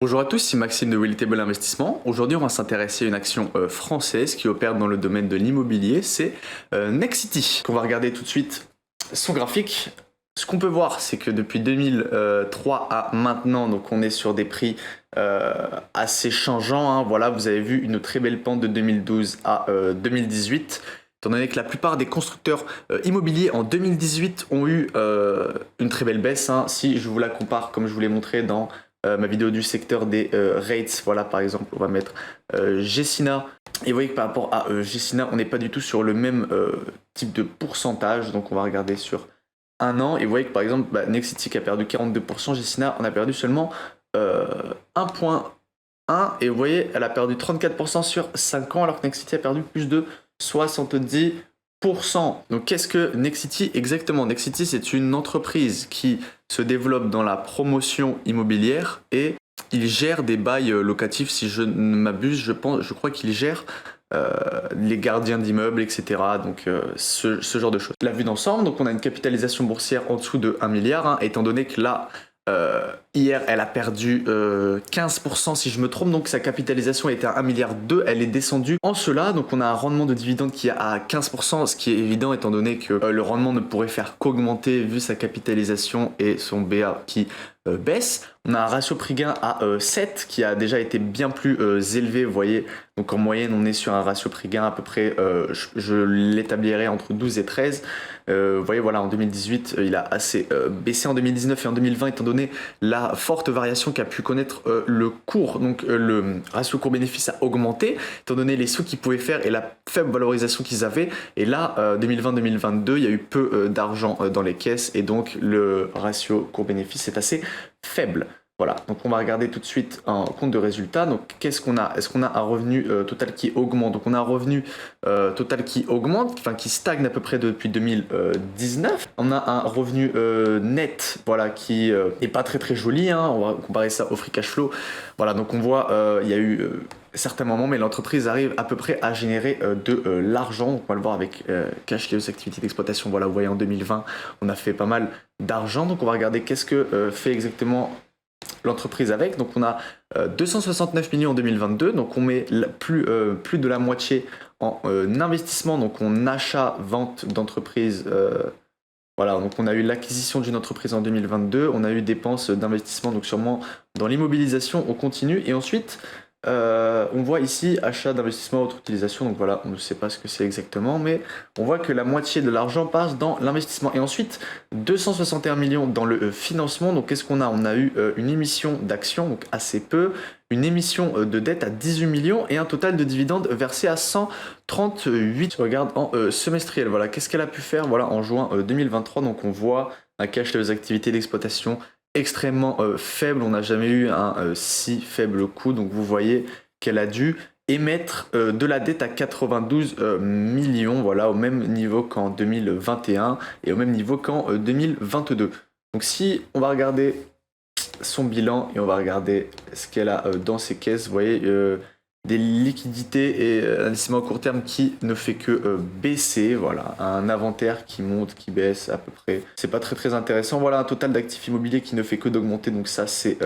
Bonjour à tous, c'est Maxime de Willtable Investissement. Aujourd'hui, on va s'intéresser à une action française qui opère dans le domaine de l'immobilier, c'est Nexity. On va regarder tout de suite son graphique. Ce qu'on peut voir, c'est que depuis 2003 à maintenant, donc on est sur des prix assez changeants, hein. Voilà, vous avez vu une très belle pente de 2012 à 2018. Étant donné que la plupart des constructeurs immobiliers en 2018 ont eu une très belle baisse, hein. Si je vous la compare, comme je vous l'ai montré dans ma vidéo du secteur des rates, voilà, par exemple, on va mettre Gecina. Et vous voyez que par rapport à Gecina, on n'est pas du tout sur le même type de pourcentage. Donc on va regarder sur un an. Et vous voyez que par exemple, Nexity qui a perdu 42%, Gecina, on a perdu seulement 1,1. Et vous voyez, elle a perdu 34% sur 5 ans, alors que Nexity a perdu plus de 70%. Donc qu'est-ce que Nexity exactement? Nexity, c'est une entreprise qui se développe dans la promotion immobilière et il gère des bails locatifs, si je ne m'abuse, je crois qu'il gère les gardiens d'immeubles, etc. Donc ce genre de choses. La vue d'ensemble, donc on a une capitalisation boursière en dessous de 1 milliard, hein, étant donné que là, hier, elle a perdu 15% si je me trompe, donc sa capitalisation était à 1,2 milliard, elle est descendue en cela, donc on a un rendement de dividende qui est à 15%, ce qui est évident étant donné que le rendement ne pourrait faire qu'augmenter vu sa capitalisation et son BA qui baisse. On a un ratio prix-gain à 7 qui a déjà été bien plus élevé, vous voyez, donc en moyenne on est sur un ratio prix-gain à peu près, je l'établirais entre 12 et 13. Vous voyez, voilà, en 2018, il a assez baissé en 2019 et en 2020, étant donné la forte variation qu'a pu connaître le cours, donc le ratio cours-bénéfice a augmenté, étant donné les sous qu'ils pouvaient faire et la faible valorisation qu'ils avaient. Et là, 2020-2022, il y a eu peu d'argent dans les caisses et donc le ratio cours-bénéfice est assez faible. Voilà, donc on va regarder tout de suite un compte de résultat. Donc qu'est-ce qu'on a? Est-ce qu'on a un revenu total qui augmente? Donc on a un revenu total qui augmente, enfin qui stagne à peu près depuis 2019. On a un revenu net, voilà, qui est pas très joli, hein. On va comparer ça au free cash flow. Voilà, donc on voit il y a eu certains moments, mais l'entreprise arrive à peu près à générer de l'argent. On va le voir avec cash flow, activités d'exploitation. Voilà, vous voyez en 2020, on a fait pas mal d'argent. Donc on va regarder qu'est-ce que fait exactement l'entreprise avec. Donc on a 269 millions en 2022, donc on met plus de la moitié en investissement, donc en achat-vente d'entreprise. Voilà, donc on a eu l'acquisition d'une entreprise en 2022, on a eu dépenses d'investissement, donc sûrement dans l'immobilisation, on continue, et ensuite on voit ici achat d'investissement, autre utilisation, donc voilà, on ne sait pas ce que c'est exactement, mais on voit que la moitié de l'argent passe dans l'investissement. Et ensuite, 261 millions dans le financement. Donc qu'est-ce qu'on a? On a eu une émission d'actions, donc assez peu, une émission de dette à 18 millions et un total de dividendes versé à 138. Je regarde en semestriel, voilà, qu'est-ce qu'elle a pu faire, voilà, en juin 2023, donc on voit un cash des activités d'exploitation extrêmement faible, on n'a jamais eu un si faible coût, donc vous voyez qu'elle a dû émettre de la dette à 92 millions, voilà, au même niveau qu'en 2021 et au même niveau qu'en 2022. Donc si on va regarder son bilan et on va regarder ce qu'elle a dans ses caisses, vous voyez des liquidités et un investissement à court terme qui ne fait que baisser, voilà, un inventaire qui monte, qui baisse à peu près, c'est pas très intéressant. Voilà, un total d'actifs immobiliers qui ne fait que d'augmenter, donc ça c'est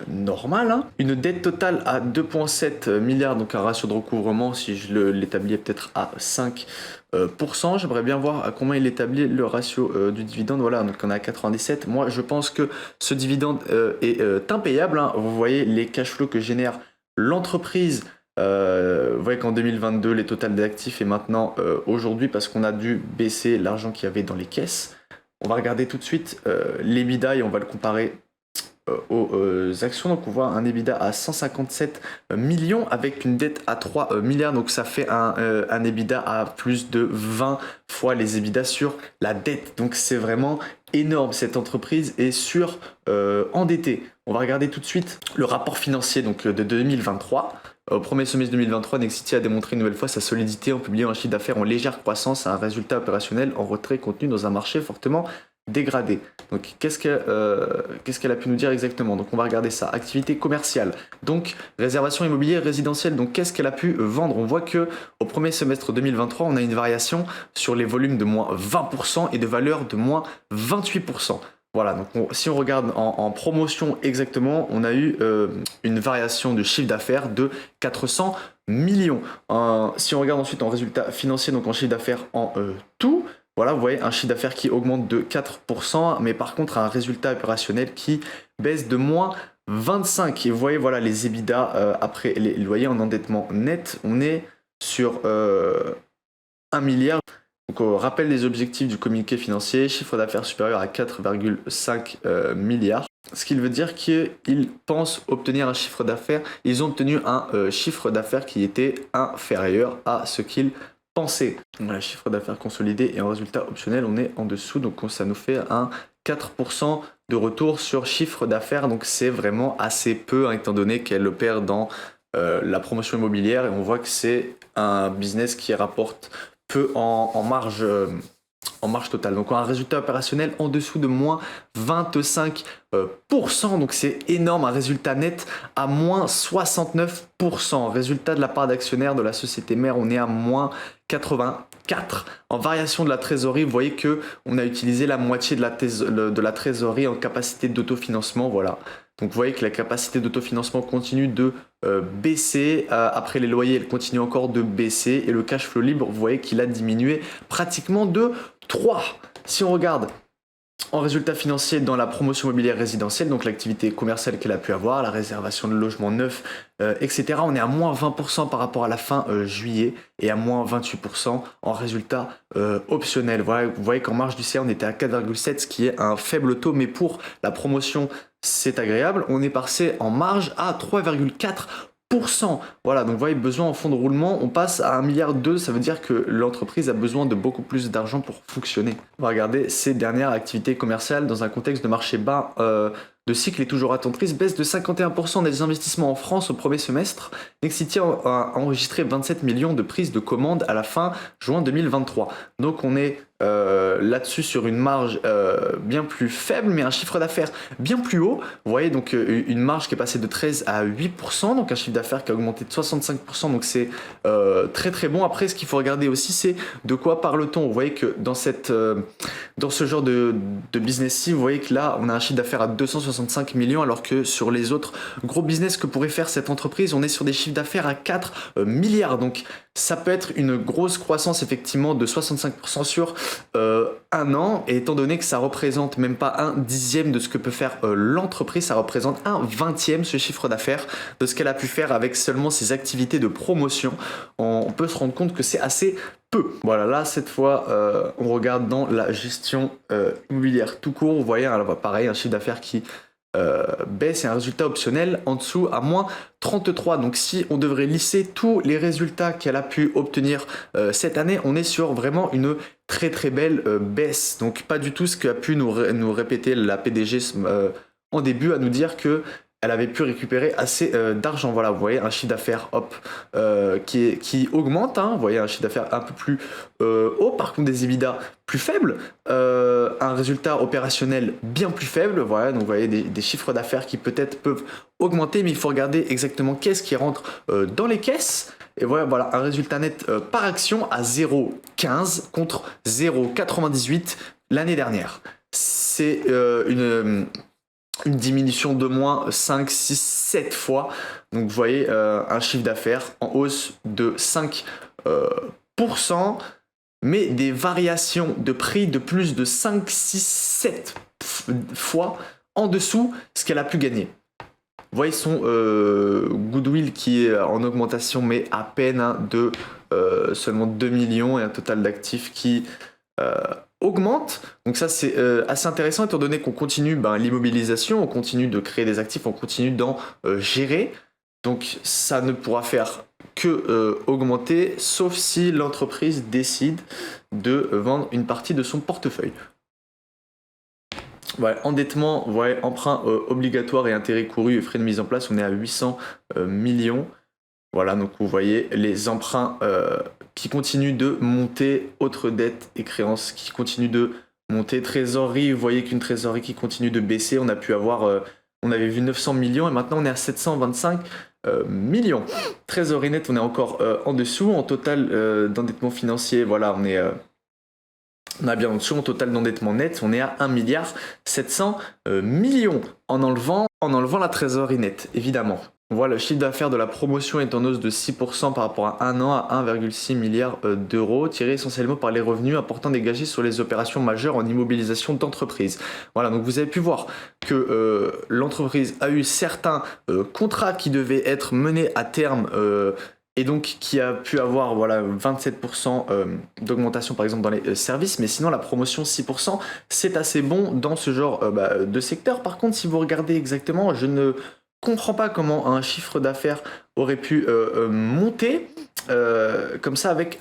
normal, hein. Une dette totale à 2,7 milliards, donc un ratio de recouvrement, si je l'établis peut-être à 5%, j'aimerais bien voir à combien il établit le ratio du dividende. Voilà, donc on est à 97. Moi je pense que ce dividende est impayable, hein. Vous voyez les cash flows que génère l'entreprise. Vous voyez qu'en 2022, les totals d'actifs et maintenant aujourd'hui, parce qu'on a dû baisser l'argent qu'il y avait dans les caisses. On va regarder tout de suite l'EBITDA et on va le comparer aux actions. Donc on voit un EBITDA à 157 millions avec une dette à 3 milliards. Donc ça fait un EBITDA à plus de 20 fois les EBITDA sur la dette. Donc c'est vraiment énorme. Cette entreprise est endettée. On va regarder tout de suite le rapport financier donc, de 2023. Au premier semestre 2023, Nexity a démontré une nouvelle fois sa solidité en publiant un chiffre d'affaires en légère croissance et un résultat opérationnel en retrait contenu dans un marché fortement dégradé. Donc qu'est-ce qu'elle a pu nous dire exactement? Donc on va regarder ça. Activité commerciale, donc réservation immobilière résidentielle, donc qu'est-ce qu'elle a pu vendre? On voit que au premier semestre 2023, on a une variation sur les volumes de moins 20% et de valeur de moins 28%. Voilà, donc si on regarde en promotion exactement, on a eu une variation de chiffre d'affaires de 400 millions. Si on regarde ensuite en résultat financier, donc en chiffre d'affaires en tout, voilà, vous voyez un chiffre d'affaires qui augmente de 4%, mais par contre un résultat opérationnel qui baisse de moins 25. Et vous voyez, voilà, les EBITDA après les loyers en endettement net, on est sur 1 milliard. Donc, rappel des objectifs du communiqué financier, chiffre d'affaires supérieur à 4,5 milliards. Ce qui veut dire qu'ils pensent obtenir un chiffre d'affaires, ils ont obtenu un chiffre d'affaires qui était inférieur à ce qu'ils pensaient. Voilà, chiffre d'affaires consolidé et en résultat optionnel, on est en dessous, donc ça nous fait un 4% de retour sur chiffre d'affaires, donc c'est vraiment assez peu, hein, étant donné qu'elle opère dans la promotion immobilière, et on voit que c'est un business qui rapporte peu en marge totale. Donc un résultat opérationnel en dessous de moins 25%, donc c'est énorme. Un résultat net à moins 69%. Résultat de la part d'actionnaires de la société mère, on est à moins 84. En variation de la trésorerie, vous voyez que on a utilisé la moitié de la trésorerie en capacité d'autofinancement. Voilà. Donc vous voyez que la capacité d'autofinancement continue de baisser. Après les loyers, elle continue encore de baisser. Et le cash flow libre, vous voyez qu'il a diminué pratiquement de 3. Si on regarde en résultat financier dans la promotion immobilière résidentielle, donc l'activité commerciale qu'elle a pu avoir, la réservation de logements neufs, etc. On est à moins 20% par rapport à la fin juillet et à moins 28% en résultat optionnel. Voilà, vous voyez qu'en marge du CA, on était à 4,7, ce qui est un faible taux, mais pour la promotion, c'est agréable. On est passé en marge à 3,4%. Voilà, donc vous voyez, besoin en fonds de roulement, on passe à 1,2 milliard, ça veut dire que l'entreprise a besoin de beaucoup plus d'argent pour fonctionner. On va regarder ses dernières activités commerciales dans un contexte de marché bas de cycle est toujours attendrise, baisse de 51% des investissements en France au premier semestre. Nexity a enregistré 27 millions de prises de commandes à la fin juin 2023. Donc on est là-dessus sur une marge bien plus faible, mais un chiffre d'affaires bien plus haut. Vous voyez donc une marge qui est passée de 13 à 8%, donc un chiffre d'affaires qui a augmenté de 65%, donc c'est très très bon. Après, ce qu'il faut regarder aussi, c'est de quoi parle-t-on. Vous voyez que dans ce genre de business-ci, vous voyez que là, on a un chiffre d'affaires à 265 millions, alors que sur les autres gros business que pourrait faire cette entreprise, on est sur des chiffres d'affaires à 4 milliards. Donc ça peut être une grosse croissance effectivement de 65% sur un an, et étant donné que ça représente même pas un dixième de ce que peut faire l'entreprise, ça représente un vingtième ce chiffre d'affaires de ce qu'elle a pu faire avec seulement ses activités de promotion. On peut se rendre compte que c'est assez peu. Voilà, là cette fois on regarde dans la gestion immobilière tout court. Vous voyez, alors, pareil, un chiffre d'affaires qui baisse et un résultat optionnel en dessous à moins 33. Donc si on devrait lisser tous les résultats qu'elle a pu obtenir cette année, on est sur vraiment une très très belle baisse. Donc pas du tout ce qu'a pu nous répéter la PDG en début, à nous dire que elle avait pu récupérer assez d'argent. Voilà, vous voyez un chiffre d'affaires qui augmente, hein. Vous voyez un chiffre d'affaires un peu plus haut, par contre des EBITDA plus faibles, un résultat opérationnel bien plus faible. Voilà, donc vous voyez des chiffres d'affaires qui peut-être peuvent augmenter, mais il faut regarder exactement qu'est-ce qui rentre dans les caisses. Et voilà un résultat net par action à 0,15 contre 0,98 l'année dernière. C'est une diminution de moins 5, 6, 7 fois. Donc vous voyez un chiffre d'affaires en hausse de 5%, mais des variations de prix de plus de 5, 6, 7 fois en dessous ce qu'elle a pu gagner. Vous voyez son goodwill qui est en augmentation, mais à peine, hein, de seulement 2 millions, et un total d'actifs qui augmente. Donc ça c'est assez intéressant, étant donné qu'on continue l'immobilisation, on continue de créer des actifs, on continue d'en gérer. Donc ça ne pourra faire que augmenter, sauf si l'entreprise décide de vendre une partie de son portefeuille. Ouais, endettement, ouais, emprunt obligatoire et intérêts courus et frais de mise en place, on est à 800 millions. Voilà, donc vous voyez les emprunts qui continuent de monter, autres dettes et créances qui continuent de monter. Trésorerie, vous voyez qu'une trésorerie qui continue de baisser. On a pu avoir, on avait vu 900 millions et maintenant on est à 725 millions. Trésorerie nette, on est encore en dessous. En total d'endettement financier, voilà, on est On a bien en dessous, en total d'endettement net, on est à 1 milliard 700 millions en enlevant la trésorerie nette, évidemment. On voit le chiffre d'affaires de la promotion est en hausse de 6% par rapport à un an à 1,6 milliard d'euros, tiré essentiellement par les revenus importants dégagés sur les opérations majeures en immobilisation d'entreprise. Voilà, donc vous avez pu voir que l'entreprise a eu certains contrats qui devaient être menés à terme et donc qui a pu avoir voilà, 27% d'augmentation par exemple dans les services, mais sinon la promotion 6%, c'est assez bon dans ce genre de secteur. Par contre, si vous regardez exactement, je ne comprends pas comment un chiffre d'affaires aurait pu monter comme ça avec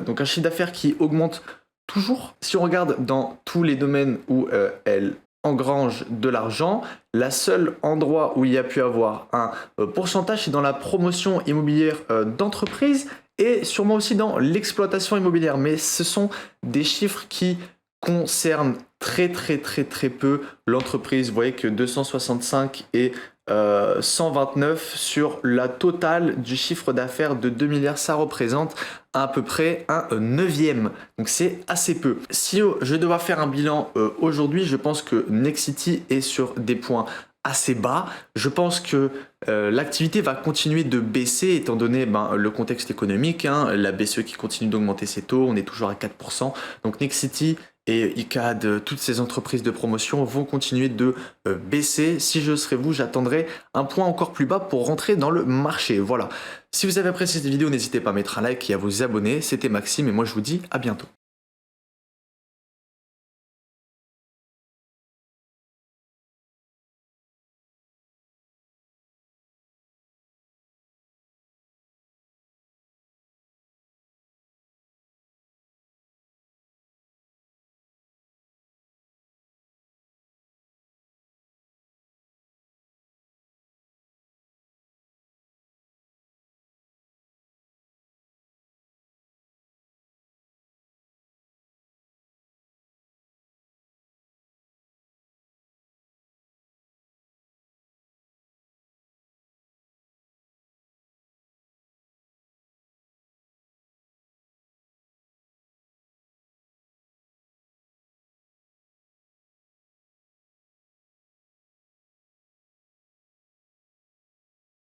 donc un chiffre d'affaires qui augmente toujours. Si on regarde dans tous les domaines où elle engrange de l'argent, la seule endroit où il y a pu avoir un pourcentage, c'est dans la promotion immobilière d'entreprise et sûrement aussi dans l'exploitation immobilière. Mais ce sont des chiffres qui concernent très peu l'entreprise. Vous voyez que 265 et 129 sur la totale du chiffre d'affaires de 2 milliards, ça représente à peu près un neuvième. Donc c'est assez peu. Si je dois faire un bilan aujourd'hui, je pense que Nexity est sur des points assez bas. Je pense que l'activité va continuer de baisser étant donné le contexte économique, la BCE qui continue d'augmenter ses taux, on est toujours à 4%. Donc Nexity et ICAD, toutes ces entreprises de promotion vont continuer de baisser. Si je serais vous, j'attendrai un point encore plus bas pour rentrer dans le marché. Voilà. Si vous avez apprécié cette vidéo, n'hésitez pas à mettre un like et à vous abonner. C'était Maxime et moi je vous dis à bientôt.